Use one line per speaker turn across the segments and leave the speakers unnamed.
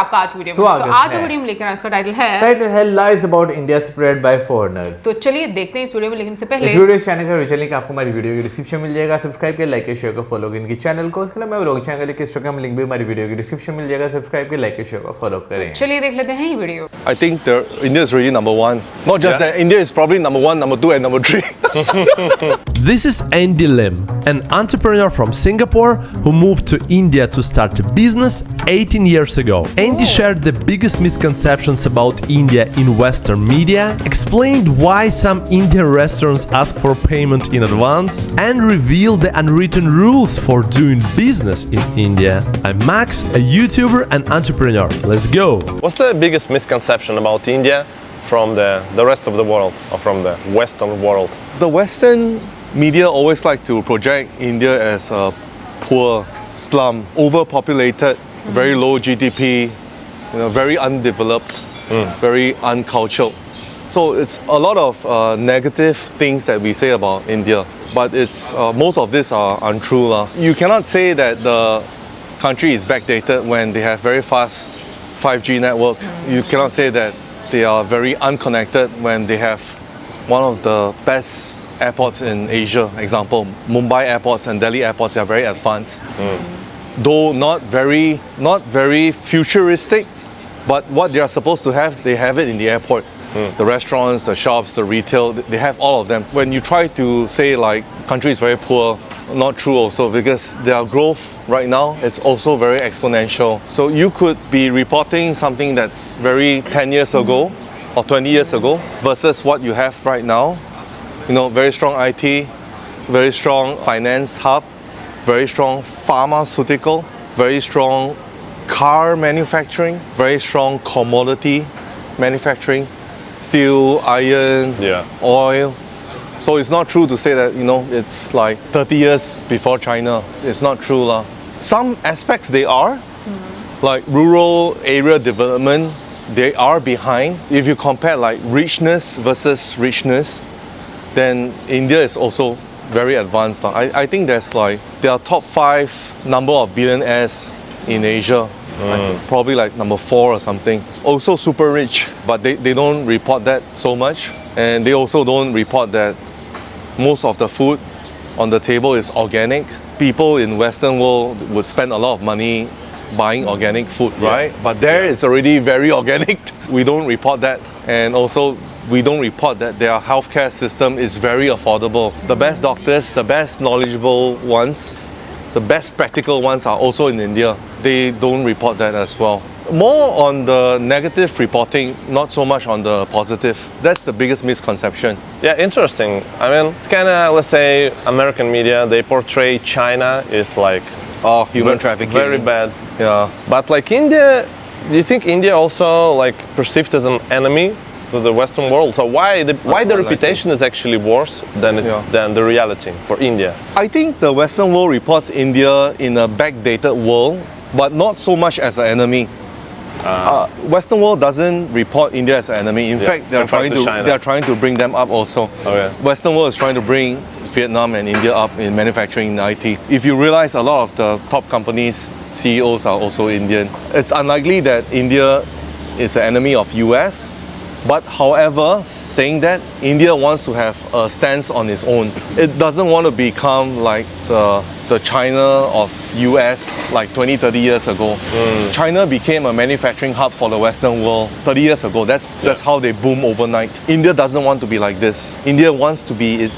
आपका आज वीडियो में। तो आज वीडियो में लेकर आए, इसका टाइटल है
lies about India spread by foreigners.
तो चलिए देखते हैं इस वीडियो में, लेकिन से पहले
इस वीडियो चैनल का चैनल का आपको हमारी वीडियो की डिस्क्रिप्शन मिल जाएगा, सब्सक्राइब कर लाइक शेयर को फॉलो करें इनकी चैनल को। इसके अलावा मैं ब्लॉग चैनल के इंस्टाग्राम लिंक भी हमारी वीडियो की डिस्क्रिप्शन मिल जाएगा, सब्सक्राइब कर लाइक शेयर को फॉलो करें।
चलिए देख लेते हैं ये video.
I think India is really number one. Not just that, India is probably number one, number two, and number three.
This is Andy Lim, an entrepreneur from Singapore who moved to India to start a business 18 years ago. Andy shared the biggest misconceptions about India in Western media, explained why some Indian restaurants ask for payment in advance, and revealed the unwritten rules for doing business in India. I'm Max, a YouTuber and entrepreneur. Let's go!
What's the biggest misconception about India from the rest of the world, or from the Western world?
The Western media always like to project India as a poor, slum, overpopulated, very low GDP, very undeveloped, very uncultured. So it's a lot of negative things that we say about India, but it's most of this are untrue. You cannot say that the country is backdated when they have very fast 5G network. You cannot say that they are very unconnected when they have one of the best airports in Asia. Example, Mumbai airports and Delhi airports are very advanced. Though not very futuristic, but what they are supposed to have, they have it in the airport. The restaurants, the shops, the retail, they have all of them. When you try to say like the country is very poor, not true also, because their growth right now it's also very exponential. So you could be reporting something that's very 10 years ago or 20 years ago versus what you have right now. Very strong IT, very strong finance hub, very strong pharmaceutical, very strong car manufacturing, very strong commodity manufacturing, steel, iron, oil. So it's not true to say that it's like 30 years before China. It's not true lah. Some aspects they are, like rural area development, they are behind. If you compare like richness versus richness, then India is also very advanced. I think there are top 5 number of billionaires in Asia. I think probably like number 4 or something. Also super rich, but they don't report that so much. And they also don't report that most of the food on the table is organic. People in Western world would spend a lot of money buying organic food, right? But there it's already very organic. We don't report that. And also we don't report that their healthcare system is very affordable. The best doctors, the best knowledgeable ones, the best practical ones are also in India. They don't report that as well. More on the negative reporting, not so much on the positive. That's the biggest misconception.
Yeah, interesting. I mean, it's kind of, let's say, American media, they portray China is like
human trafficking.
Very bad.
Yeah.
But like India, do you think India also like perceived as an enemy to the Western world? So why the reputation is actually worse than the reality for India?
I think the Western world reports India in a backdated world, but not so much as an enemy. Western world doesn't report India as an enemy. In fact, they are trying to bring them up also. Western world is trying to bring Vietnam and India up in manufacturing and IT. If you realize a lot of the top companies, CEOs are also Indian. It's unlikely that India is an enemy of US. But however, saying that, India wants to have a stance on its own. It doesn't want to become like the China of US like 20-30 years ago. China became a manufacturing hub for the Western world 30 years ago. That's how they boom overnight. India doesn't want to be like this. India wants to be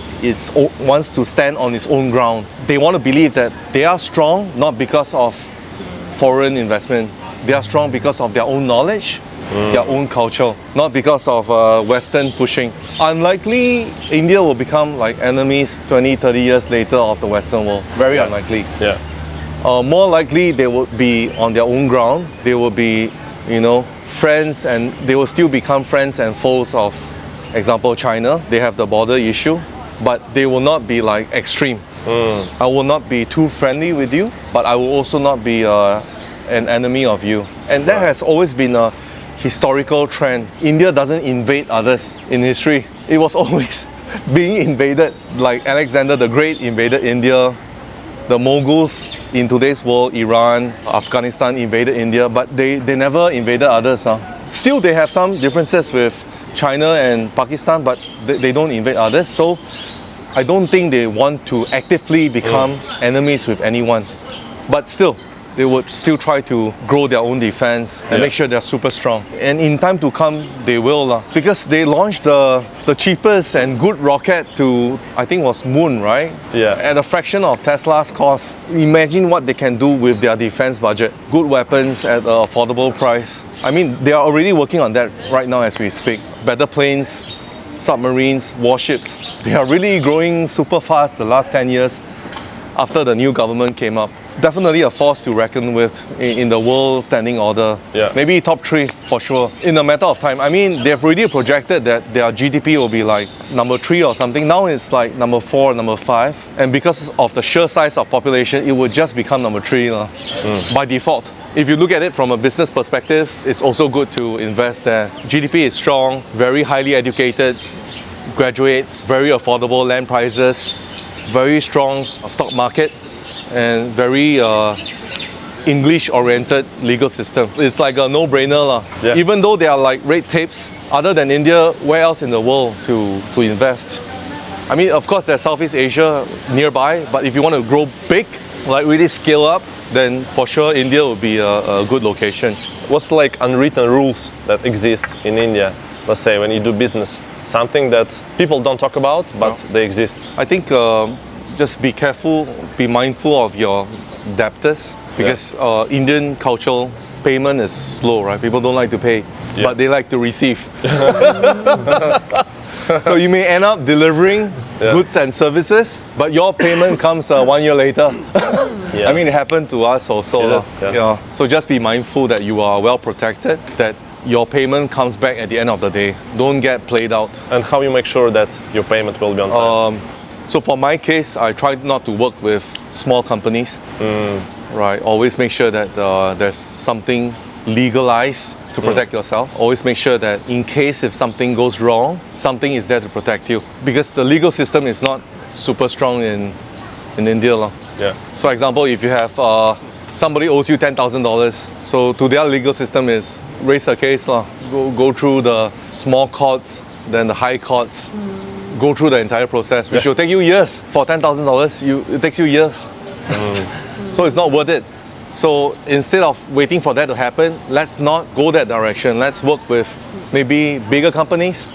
wants to stand on its own ground. They want to believe that they are strong not because of foreign investment. They are strong because of their own knowledge, their own culture, not because of Western pushing. Unlikely India will become like enemies 20-30 years later of the Western world. Very unlikely. More likely they will be on their own ground. They will be, friends, and they will still become friends and foes of, example, China. They have the border issue, but they will not be like extreme. I will not be too friendly with you, but I will also not be an enemy of you. And that has always been a historical trend. India doesn't invade others in history. It was always being invaded. Like Alexander the Great invaded India, the Moguls in today's world, Iran, Afghanistan invaded India, but they never invaded others. Still, they have some differences with China and Pakistan, but they don't invade others. So I don't think they want to actively become enemies with anyone. But still, they would still try to grow their own defense and make sure they're super strong. And in time to come, they will, because they launched the cheapest and good rocket to, I think was Moon, right?
Yeah.
At a fraction of Tesla's cost. Imagine what they can do with their defense budget. Good weapons at an affordable price. I mean, they are already working on that right now as we speak. Better planes, submarines, warships. They are really growing super fast the last 10 years after the new government came up. Definitely a force to reckon with in the world standing order.
Yeah.
Maybe top 3 for sure in a matter of time. I mean, they've already projected that their GDP will be like number 3 or something. Now it's like number 4, number 5. And because of the sheer size of population, it would just become number 3 by default. If you look at it from a business perspective, it's also good to invest there. GDP is strong, very highly educated graduates, very affordable land prices, very strong stock market, and very English-oriented legal system. It's like a no-brainer.
Yeah.
Even though there are like red tapes, other than India, where else in the world to invest? I mean, of course, there's Southeast Asia nearby, but if you want to grow big, like really scale up, then for sure India would be a good location.
What's like unwritten rules that exist in India? Let's say when you do business, something that people don't talk about, but they exist.
I think just be careful, be mindful of your debtors, because Indian cultural payment is slow, right? People don't like to pay, but they like to receive. So you may end up delivering goods and services, but your payment comes 1 year later. I mean, it happened to us also. So just be mindful that you are well protected, that your payment comes back at the end of the day. Don't get played out.
And how you make sure that your payment will be on time?
So for my case, I try not to work with small companies. Right, always make sure that there's something legalized to protect yourself. Always make sure that in case if something goes wrong, something is there to protect you. Because the legal system is not super strong in India. So example, if you have somebody owes you $10,000, so to their legal system is raise a case, go through the small courts, then the high courts, go through the entire process, which will take you years. For $10,000, it takes you years. So it's not worth it. So instead of waiting for that to happen, let's not go that direction. Let's work with maybe bigger companies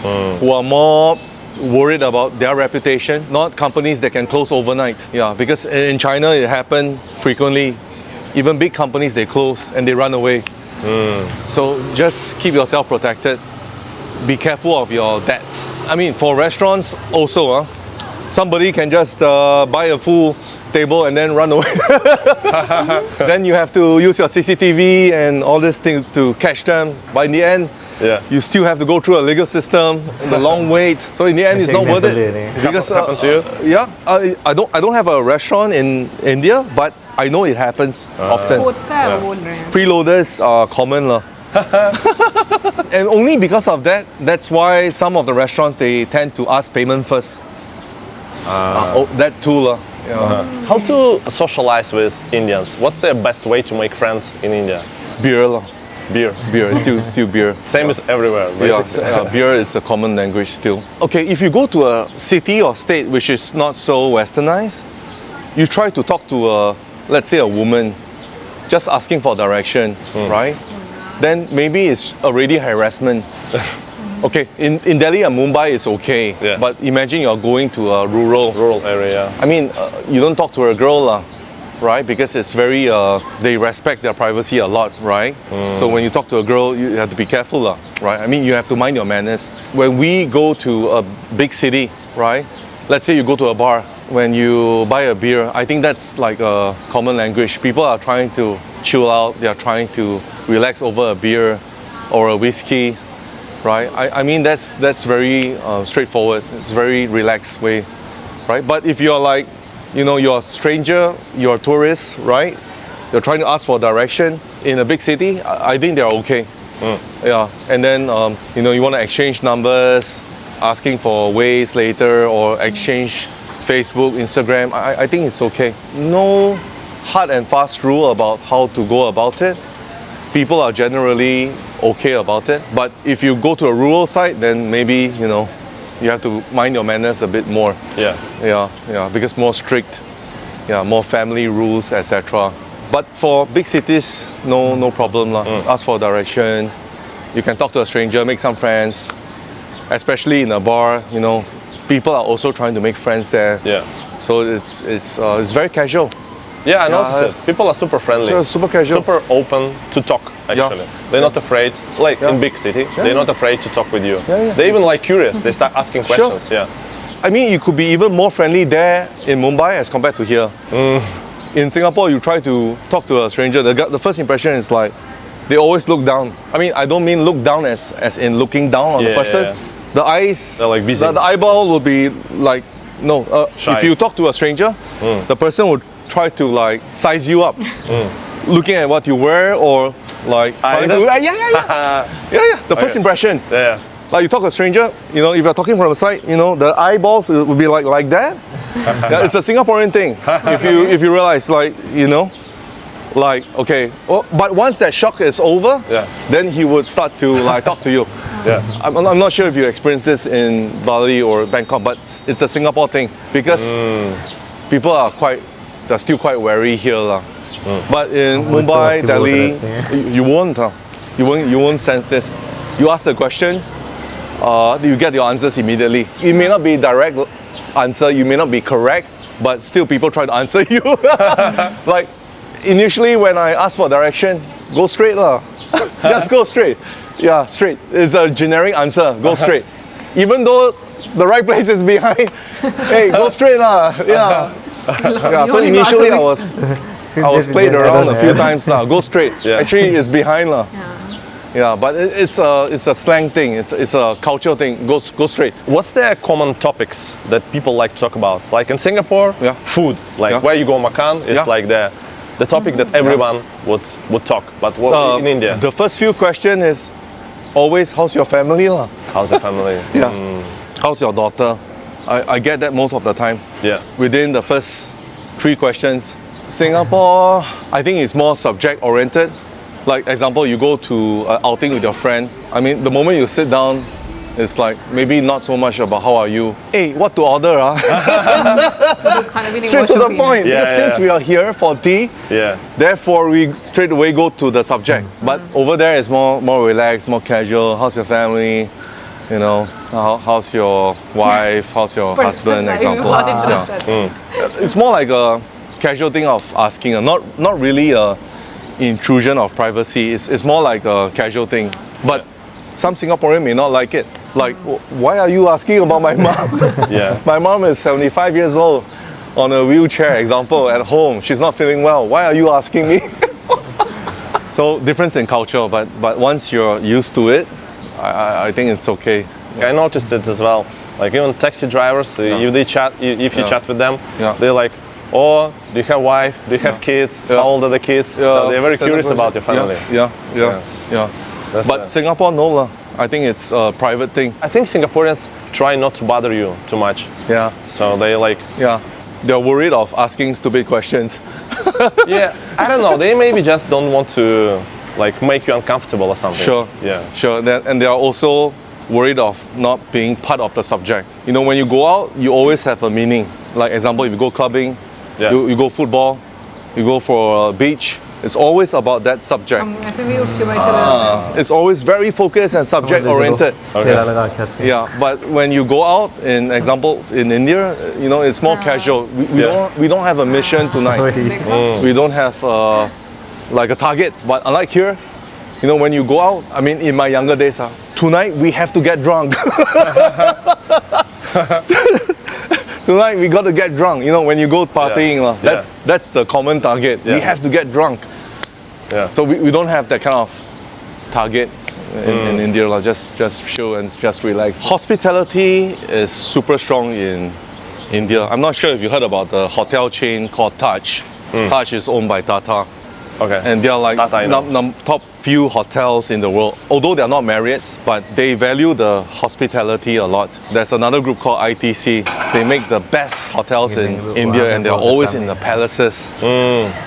who are more worried about their reputation, not companies that can close overnight. Because in China it happened frequently. Even big companies, they close and they run away. So just keep yourself protected. Be careful of your debts. I mean, for restaurants also, somebody can just buy a full table and then run away. Then you have to use your CCTV and all these things to catch them. But in the end, you still have to go through a legal system, the long wait. So in the end, it's not worth it. Because
happened to you?
I don't have a restaurant in India, but I know it happens often. Freeloaders are common. And only because of that, that's why some of the restaurants, they tend to ask payment first. That too.
How to socialize with Indians? What's the best way to make friends in India?
Beer. Beer, still beer.
Same as everywhere, basically.
Beer is a common language still. Okay, if you go to a city or state which is not so westernized, you try to talk to let's say a woman, just asking for direction, right? Then maybe it's already harassment. Okay, in Delhi and Mumbai it's okay, but imagine you're going to a rural
area.
I mean, you don't talk to a girl, right? Because it's very, they respect their privacy a lot, right? So when you talk to a girl, you have to be careful, right? I mean, you have to mind your manners. When we go to a big city, right? Let's say you go to a bar, when you buy a beer, I think that's like a common language. People are trying to chill out, they are trying to relax over a beer or a whiskey, right? I mean, that's very straightforward. It's very relaxed way, right? But if you're like, you're a stranger, you're a tourist, right? You're trying to ask for direction in a big city, I think they're okay. And then, you want to exchange numbers, asking for ways later, or exchange Facebook, Instagram, I think it's okay. No hard and fast rule about how to go about it. People are generally okay about it. But if you go to a rural site, then maybe, you know, you have to mind your manners a bit more. Yeah, because more strict. Yeah, more family rules, etc. But for big cities, no problem lah. Ask for direction. You can talk to a stranger, make some friends. Especially in a bar, you know, people are also trying to make friends there.
Yeah.
So it's very casual.
Yeah, I noticed it. People are super friendly.
Super casual.
Super open to talk, actually. They're not afraid, like in big city, they're not afraid to talk with you. They're even like curious. They start asking questions. Yeah.
I mean, you could be even more friendly there in Mumbai as compared to here. In Singapore, you try to talk to a stranger, the first impression is like, they always look down. I mean, I don't mean look down as in looking down on the person. The eyes,
they're like busy.
The eyeball will be like, no. If you talk to a stranger, the person would try to like size you up. Looking at what you wear or like, the first impression.
Yeah.
Like you talk to a stranger, you know, if you're talking from the side, you know, the eyeballs will be like that. It's a Singaporean thing. If you realize, like, you know, like, okay, but once that shock is over, then he would start to like talk to you.
Yeah.
I'm not sure if you experienced this in Bali or Bangkok, but it's a Singapore thing because people they're still quite wary here lah. But in Mumbai, Delhi, you won't sense this. You ask the question, you get your answers immediately. It may not be direct answer, you may not be correct, but still people try to answer you. Like initially when I ask for direction, go straight lah. Just go straight. Yeah, straight. It's a generic answer. Go straight. Even though the right place is behind, hey, go straight lah. Yeah. So initially I was played around a few times now. Go straight. Actually, it's behind lah. Yeah, but it's a slang thing. It's a cultural thing. Go straight.
What's the common topics that people like to talk about? Like in Singapore, food. Like where you go makan is like the topic that everyone would talk. But what in India?
The first few questions is always, how's your family lah?
How's the family?
How's your daughter? I get that most of the time.
Yeah.
Within the first 3 questions. Singapore, I think it's more subject oriented. Like example, you go to an outing with your friend. I mean, the moment you sit down, it's like maybe not so much about how are you. Hey, what to order? Straight to the point. Because since we are here for tea, therefore we straight away go to the subject. But over there it's more relaxed, more casual. How's your family? You know, how's your wife? How's your husband? Example. It's more like a casual thing of asking, not really a intrusion of privacy. It's more like a casual thing. But some Singaporean may not like it. Like, why are you asking about my mom? My mom is 75 years old on a wheelchair, example, at home. She's not feeling well. Why are you asking me? So difference in culture, but once you're used to it, I think it's okay.
I noticed it as well. Like even taxi drivers, if you chat with them, they're like, oh, do you have wife? Do you have kids? How old are the kids? So they're very curious about your family. But
Singapore, no lah. I think it's a private thing.
I think Singaporeans try not to bother you too much. So they like...
They're worried of asking stupid questions.
I don't know. They maybe just don't want to like make you uncomfortable or something.
Sure. And they are also worried of not being part of the subject. You know, when you go out, you always have a meaning. Like example, if you go clubbing, you go football, you go for a beach, it's always about that subject. It's always very focused and subject oriented. But when you go out, in example in India, you know, it's more casual. We don't have a mission tonight. We don't have like a target. But unlike here, you know, when you go out, I mean, in my younger days, tonight we have to get drunk. Tonight we got to get drunk. You know, when you go partying, that's the common target. We have to get drunk. So we don't have that kind of target in India. Just chill and just relax. Hospitality is super strong in India. I'm not sure if you heard about the hotel chain called Taj. Taj is owned by Tata. And they are like top few hotels in the world. Although they are not Marriott's, but they value the hospitality a lot. There's another group called ITC. They make the best hotels in India, and they're always in the palaces.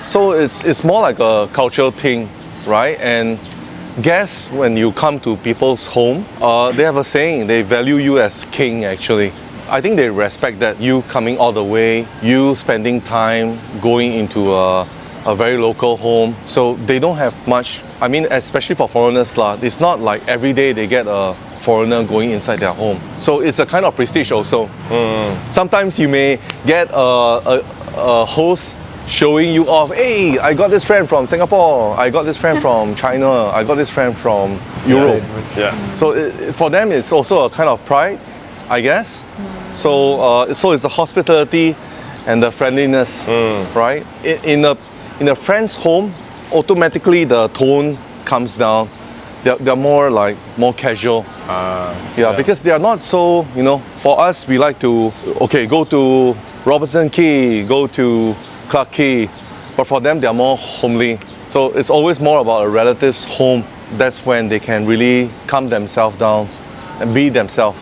So it's more like a cultural thing, right? And guests, when you come to people's home, they have a saying, they value you as king actually. I think they respect that, you coming all the way, you spending time going into a very local home. So they don't have much, I mean, especially for foreigners lah, it's not like every day they get a foreigner going inside their home. So it's a kind of prestige also. Sometimes you may get a host showing you off, hey, I got this friend from Singapore, I got this friend from China, I got this friend from Europe.
Yeah.
So for them it's also a kind of pride, I guess. So it's the hospitality and the friendliness, right? In a friend's home, automatically the tone comes down. They're more casual. Because they are not so, for us, we like to, go to Robertson Quay, go to Clarke Quay. But for them, they are more homely. So it's always more about a relative's home. That's when they can really calm themselves down and be themselves.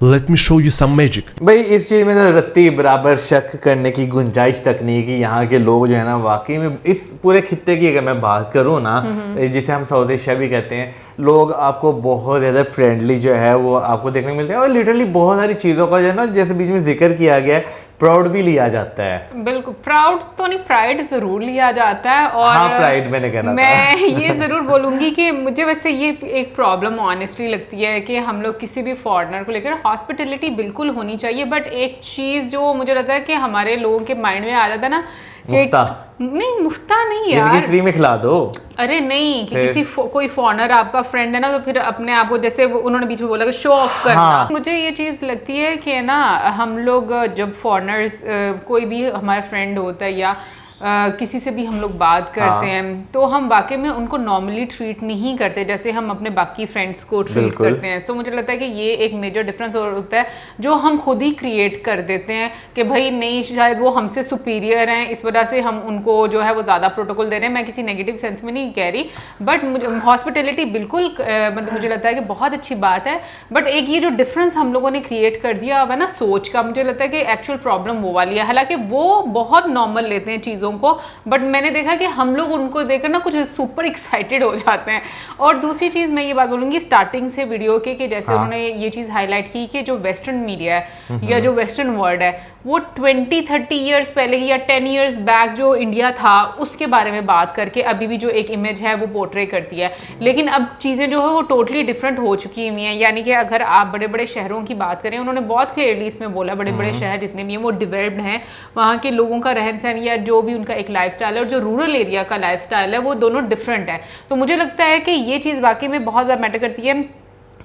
Let me show you some magic.
भाई इस चीज़ में तो रत्ती बराबर शक करने की गुंजाइश तक नहीं है कि यहाँ के लोग जो है ना वाकई में इस पूरे खित्ते की अगर मैं बात करूँ ना, जिसे हम साउथ एशिया भी कहते हैं, लोग आपको बहुत ज़्यादा फ्रेंडली जो है वो आपको देखने को मिलते हैं। और लिटरली बहुत सारी चीज़ों का जो है ना, जैसे बीच में जिक्र किया गया है, प्राउड भी लिया जाता है।
बिल्कुल, प्राउड तो नहीं, प्राइड जरूर लिया जाता है। और
हाँ, प्राइड मैंने कहना
मैं ये जरूर बोलूंगी कि मुझे वैसे ये एक प्रॉब्लम ऑनेस्टली लगती है कि हम लोग किसी भी फॉरेनर को लेकर, हॉस्पिटलिटी बिल्कुल होनी चाहिए, बट एक चीज जो मुझे लगता है कि हमारे लोगों के माइंड में आ जाता है ना, नहीं मुफ्ता नहीं यार,
फ्री में खिला दो।
अरे नहीं कि किसी कोई फॉरेनर आपका फ्रेंड है ना, तो फिर अपने आप को, जैसे उन्होंने बीच में बोला कि शो ऑफ करना। मुझे ये चीज़ लगती है कि ना, हम लोग जब फॉरेनर्स कोई भी हमारा फ्रेंड होता है या किसी से भी हम लोग बात करते हैं, तो हम वाकई में उनको नॉर्मली ट्रीट नहीं करते जैसे हम अपने बाकी फ्रेंड्स को ट्रीट करते हैं। सो मुझे लगता है कि ये एक मेजर डिफरेंस होता है जो हम खुद ही क्रिएट कर देते हैं कि भाई नहीं, शायद वो हमसे सुपीरियर हैं, इस वजह से हम उनको जो है वो ज़्यादा प्रोटोकॉल दे रहे हैं। मैं किसी नेगेटिव सेंस में नहीं कह रही, बट मुझे हॉस्पिटलिटी बिल्कुल मतलब मुझे लगता है कि बहुत अच्छी बात है, बट एक ये जो डिफरेंस हम लोगों ने क्रिएट कर दिया है ना सोच का, मुझे लगता है कि एक्चुअल प्रॉब्लम वो वाली है। हालांकि वो बहुत नॉर्मल लेते हैं चीज़ों को, बट मैंने देखा कि हम लोग उनको देखकर ना कुछ सुपर एक्साइटेड हो जाते हैं। और दूसरी चीज़ मैं ये बात बोलूँगी स्टार्टिंग से वीडियो के, कि जैसे उन्होंने ये चीज़ हाईलाइट की कि जो वेस्टर्न मीडिया है या जो वेस्टर्न वर्ल्ड है वो 20-30 ईयर्स पहले या 10 ईयर्स बैक जो इंडिया था उसके बारे में बात करके अभी भी जो एक इमेज है वो पोर्ट्रे करती है, लेकिन अब चीज़ें जो है वो टोटली डिफरेंट हो चुकी हुई हैं। यानी कि अगर आप बड़े बड़े शहरों की बात करें, उन्होंने बहुत क्लियरली इसमें बोला बड़े बड़े शहर जितने भी हैं वो डेवलप्ड हैं, वहाँ के लोगों का रहन सहन या जो भी उनका एक लाइफस्टाइल है और जो रूरल एरिया का लाइफस्टाइल है वो दोनों डिफरेंट है। तो मुझे लगता है कि ये चीज़ वाकई में बहुत ज़्यादा मैटर करती है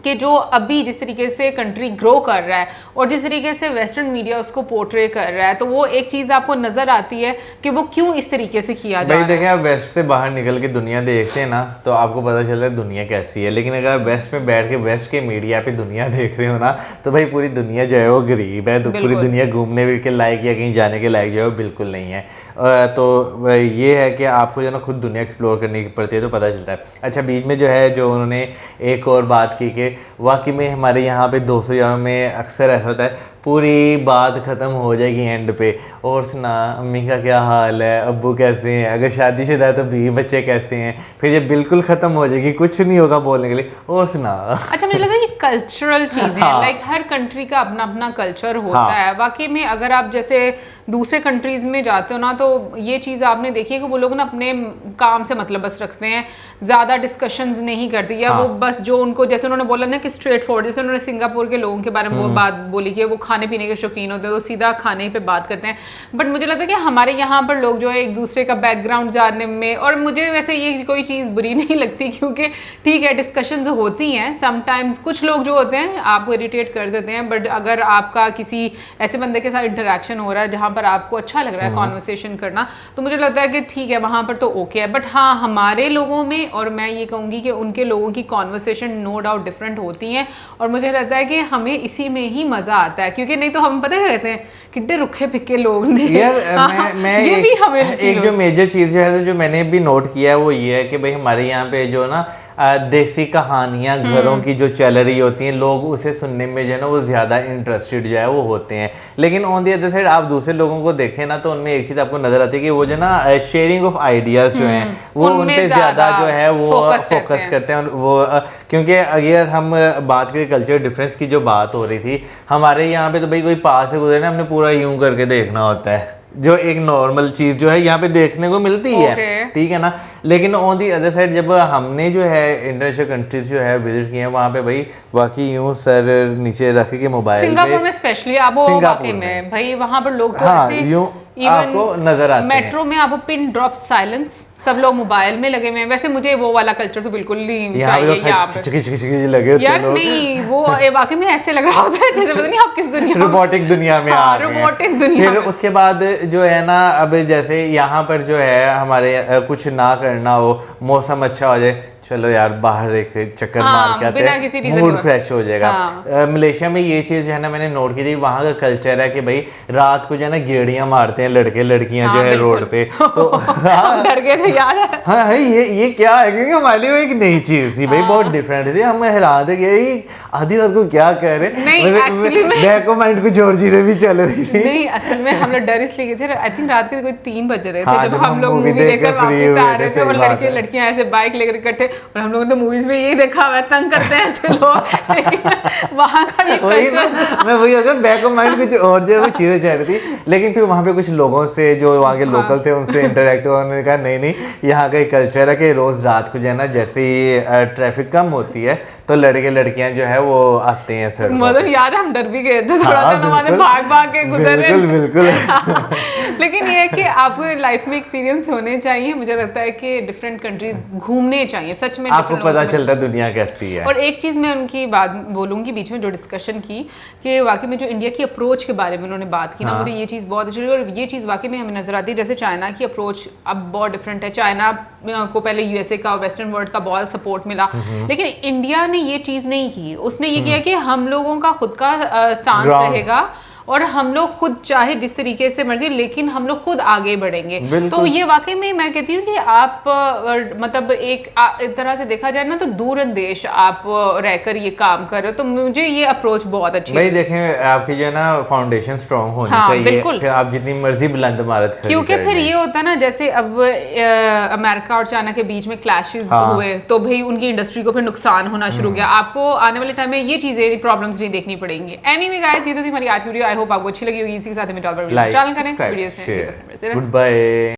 कि जो अभी जिस तरीके से कंट्री ग्रो कर रहा है और जिस तरीके से वेस्टर्न मीडिया उसको पोर्ट्रे कर रहा है, तो वो एक चीज़ आपको नज़र आती है कि वो क्यों इस तरीके से किया जा रहा है।
देखें, आप वेस्ट से बाहर निकल के दुनिया देखते हैं ना तो आपको पता चलता है दुनिया कैसी है, लेकिन अगर आप वेस्ट में बैठ के वेस्ट के मीडिया पे दुनिया देख रहे हो ना तो भाई पूरी दुनिया जो है वो गरीब है, तो पूरी दुनिया घूमने के लायक या कहीं जाने के लायक जो है वो बिल्कुल नहीं है। तो ये है कि आपको जो है ना खुद दुनिया एक्सप्लोर करनी पड़ती है तो पता चलता है। अच्छा, बीच में जो है जो उन्होंने एक और बात की कि वाकई में हमारे यहाँ पे 200 यारों में अक्सर ऐसा होता है पूरी बात ख़त्म हो जाएगी एंड पे, और सुना अम्मी का क्या हाल है, अब्बू कैसे हैं, अगर शादीशुदा है तो बीवी बच्चे कैसे हैं, फिर जब बिल्कुल ख़त्म हो जाएगी कुछ नहीं होगा बोलने के लिए, और सुना।
अच्छा, मुझे लगता है ये कल्चरल चीज़ें हैं, लाइक हर कंट्री का अपना अपना कल्चर होता है। वाकई में अगर आप जैसे दूसरे कंट्रीज़ में जाते हो ना तो ये चीज़ आपने देखी है कि वो लोग ना अपने काम से मतलब बस रखते हैं, ज़्यादा डिस्कशंस नहीं करते, या वो बस जो उनको, जैसे उन्होंने बोला ना कि स्ट्रेट फॉरवर्ड, जैसे उन्होंने सिंगापुर के लोगों के बारे में वो बात बोली कि वो खाने पीने के शौकीन होते हैं तो सीधा खाने पे बात करते हैं। बट मुझे लगता है कि हमारे यहाँ पर लोग जो है एक दूसरे का बैकग्राउंड जानने में, और मुझे वैसे ये कोई चीज़ बुरी नहीं लगती क्योंकि ठीक है डिस्कशंस होती हैं समटाइम्स, कुछ लोग जो होते हैं आपको इरिटेट कर देते हैं, बट अगर आपका किसी ऐसे बंदे के साथ इंटरेक्शन हो रहा है जहाँ पर आपको अच्छा लग रहा है कॉन्वर्सेशन करना, तो मुझे लगता है कि ठीक है वहाँ पर तो ओके है। बट हाँ, हमारे लोगों में, और मैं ये कहूँगी कि उनके लोगों की कॉन्वर्सेशन नो डाउट डिफरेंट होती हैं, और मुझे लगता है कि हमें इसी में ही मज़ा आता है क्योंकि नहीं तो हम पता क्या कहते हैं कितने रुखे पिक्के लोग ने
यार मैं
ये भी हमें
एक जो मेजर चीज़ जो है जो मैंने भी नोट किया है वो ये है कि भाई हमारे यहाँ पे जो ना देसी कहानियाँ घरों की जो चल रही होती हैं, लोग उसे सुनने में जो है ना वो ज़्यादा इंटरेस्टेड जो है वो होते हैं। लेकिन ऑन दी अदर साइड आप दूसरे लोगों को देखें ना तो उनमें एक चीज़ आपको नज़र आती है कि वो जो ना शेयरिंग ऑफ आइडियाज़ जो हैं वो उन पे ज़्यादा जो है वो फोकस करते हैं। वो क्योंकि अगर हम बात करें कल्चर डिफरेंस की जो बात हो रही थी, हमारे यहाँ पे तो भाई कोई पास से गुजरे ना हमने पूरा यूं करके देखना होता है, जो एक नॉर्मल चीज़ जो है यहाँ पे देखने को मिलती है, ठीक है ना। लेकिन ऑन दी अदर साइड जब हमने जो है इंटरनेशनल कंट्रीज जो है विजिट किए हैं वहाँ पे भाई वाकई यूं सर नीचे रख के मोबाइल
सिंगापुर में स्पेशली आप वो वाकई में भाई वहाँ पर लोग तो
हाँ,
ऐसे
यूं आपको नजर आते हैं।
मेट्रो में आपको पिन ड्रॉप साइलेंस, सब लोग मोबाइल में लगे हुए हैं। वैसे मुझे वो वाला कल्चर तो बिल्कुल नहीं चाहिए यहाँ पे
लगे
यार नहीं, वो वाकई में ऐसे लग रहा होता है जैसे पता नहीं आप किस दुनिया
रोबोटिक दुनिया में आ रहे हैं।
रोबोटिक दुनिया
फिर उसके बाद जो है ना अब जैसे यहाँ पर जो है हमारे कुछ ना करना हो, मौसम अच्छा हो जाए, चलो यार बाहर एक चक्कर मार के आते हैं, मूड फ्रेश हो जाएगा। मलेशिया में ये चीज़ जो है ना मैंने नोट की थी, वहाँ का कल्चर है कि भाई रात को जो है ना गेड़ियाँ मारते हैं लड़के लड़कियाँ जो है रोड पे, तो
डर गए थे यार।
हाँ ये क्या है, क्योंकि हमारे लिए वो एक नई चीज़ थी भाई, बहुत डिफरेंट थी। हम हैरान थे कि आधी रात को क्या कह रहे, बैक ऑफ माइंड कुछ और चीजें भी चल रही थी।
नहीं असल में हम लोग डर इसलिए गए थे, आई थिंक रात के कोई 3 बज रहे थे जब हम लोग मूवी देखकर वापस आ रहे थे और लड़के लड़कियां ऐसे बाइक लेकर इकट्ठे, और हम लोगों ने तो मूवीज में यही देखा हुआ है, तंग करते हैं ऐसे लोग। लेकिन वहाँ का भी
मैं वही अगर बैक ऑफ माइंड कुछ और जो है वो चीजें चल रही थी। लेकिन फिर वहाँ पे कुछ लोगों से जो वहाँ के लोकल थे उनसे इंटरेक्ट हुआ, उन्होंने कहा नहीं यहाँ का एक कल्चर है कि रोज रात को जो है ना जैसे ही ट्रैफिक कम होती है तो लड़के लड़कियां जो है वो आते हैं सड़क।
मतलब याद है हम डर भी गए थे थोड़ा सा, हमारे भाग के गुजर रहे थे।
बिल्कुल।
लेकिन ये है कि आपको लाइफ में एक्सपीरियंस होने चाहिए, मुझे लगता है कि डिफरेंट कंट्रीज घूमने चाहिए सच में,
आपको पता चलता है दुनिया कैसी है।
और एक चीज़ मैं उनकी बात बोलूँगी बीच में जो डिस्कशन की कि वाकई में जो इंडिया की अप्रोच के बारे में उन्होंने बात की ना, मुझे ये चीज़ बहुत अच्छी लगी। और ये चीज़ वाकई में हमें नजर आती है जैसे चाइना की अप्रोच अब बहुत डिफरेंट है। चाइना को पहले यूएसए का वेस्टर्न वर्ल्ड का बहुत सपोर्ट मिला, लेकिन इंडिया ने ये चीज़ नहीं की। उसने ये किया कि हम लोगों का खुद का स्टांस रहेगा और हम लोग खुद चाहे जिस तरीके से मर्जी, लेकिन हम लोग खुद आगे बढ़ेंगे। तो ये वाकई में मैं कहती हूँ कि आप मतलब एक तरह से देखा जाए ना तो दूर अंदेश आप रहकर ये काम कर रहे हो, तो मुझे ये अप्रोच बहुत अच्छी
भाई देखें आपकी जो है ना फाउंडेशन स्ट्रांग होनी चाहिए, फिर आप जितनी मर्जी बुलंद इमारत
क्योंकि फिर ये होता है ना जैसे अब अमेरिका और चाइना के बीच में क्लैशेस हुए तो भाई उनकी इंडस्ट्री को फिर नुकसान होना शुरू हो गया। आपको आने वाले टाइम में ये चीजें प्रॉब्लम्स नहीं देखनी पड़ेंगी। एनीवे गाइस, ये तो थी हमारी आज की वीडियो, आई होप आपको अच्छी लगी होगी। इसी के साथ में चैनल करें, वीडियो
गुड बाय।